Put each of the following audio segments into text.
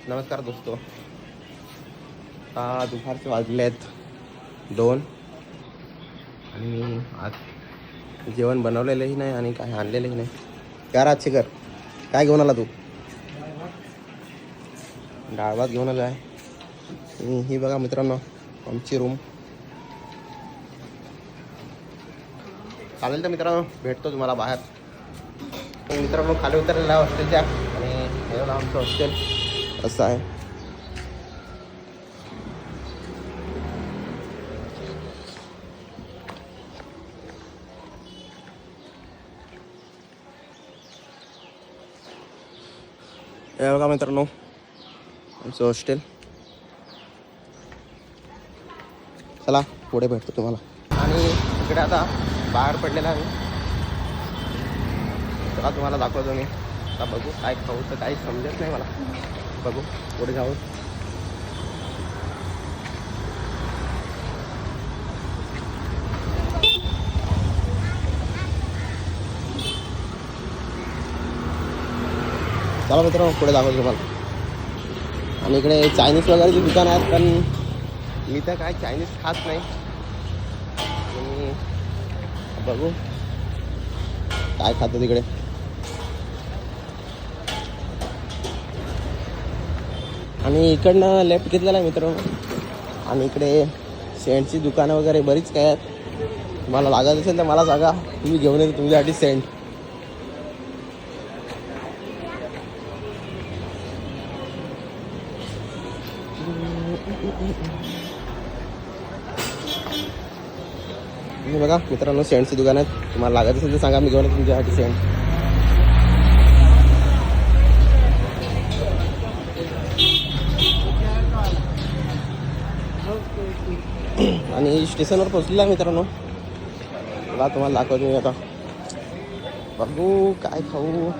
नमस्कार दोस्तो. आता दुपारचे वाजले आहेत 2 आणि आज जेवण बनवलेलंही नाही आणि काय आणलेलंही नाही. काय रातचे कर काय घेऊन आला तू? डाळ भात घेऊन आला आहे. ही बघा मित्रांनो आमची रूम. चालेल तर मित्रांनो भेटतो तुम्हाला बाहेर. मित्रांनो खाली उतरलेला आहे हॉस्टेलच्या आणि हे बघा आमचं हॉस्टेल असं आहे. हे बघा मित्रांनो आमचं हॉस्टेल. चला पुढे भेटतो तुम्हाला. आणि इकडे आता बाहेर पडलेला आहे. चला तुम्हाला दाखवतो मी. आता बघू काय खाऊ तर काही समजत नाही मला. बघू पुढे जाऊ. चला मित्रांनो पुढे दाखवतो तुम्हाला. आणि इकडे चायनीज वगैरेची दुकान आहेत पण मी तर काय चायनीज खात नाही. बघू काय खातो तिकडे. आणि इकडनं लेफ्ट घेतलेला आहे मित्रांनो. आणि इकडे सेंटची दुकानं वगैरे बरीच काय आहेत. तुम्हाला लागत असेल तर मला सांगा, तुम्ही घेऊन येतो तुमच्यासाठी सेंट. तुम्ही बघा मित्रांनो सेंटची दुकान आहेत. तुम्हाला लागत असेल तर सांगा, मी घेऊन येतो तुमच्यासाठी सेंट. आणि स्टेशनवर पोहोचलेला मित्रांनो. मला तुम्हाला दाखवतो मी आता. बघू काय खाऊ.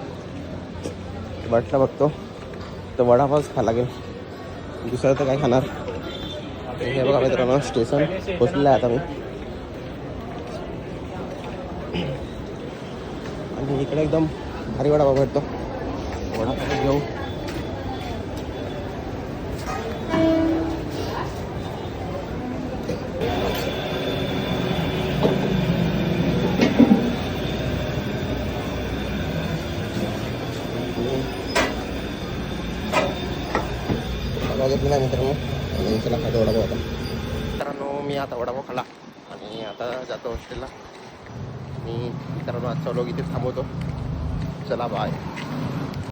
वाटलं बघतो तर वडापावच खा लागेल, दुसरं तर काय खाणार. हे बघा मित्रांनो स्टेशन पोहोचलेलं आहे आता मी. आणि इकडे एकदम भारी वडापाव भेटतो. वडापाव घेऊ. घेतलं नाही मित्रांनो. आणि चला खातो वडापाव आता. मित्रांनो मी आता वडापाव खाल्ला आणि आता जातो हॉस्टेलला. मी मित्रांनो आजचा व्लॉग इथे थांबवतो. चला बाय.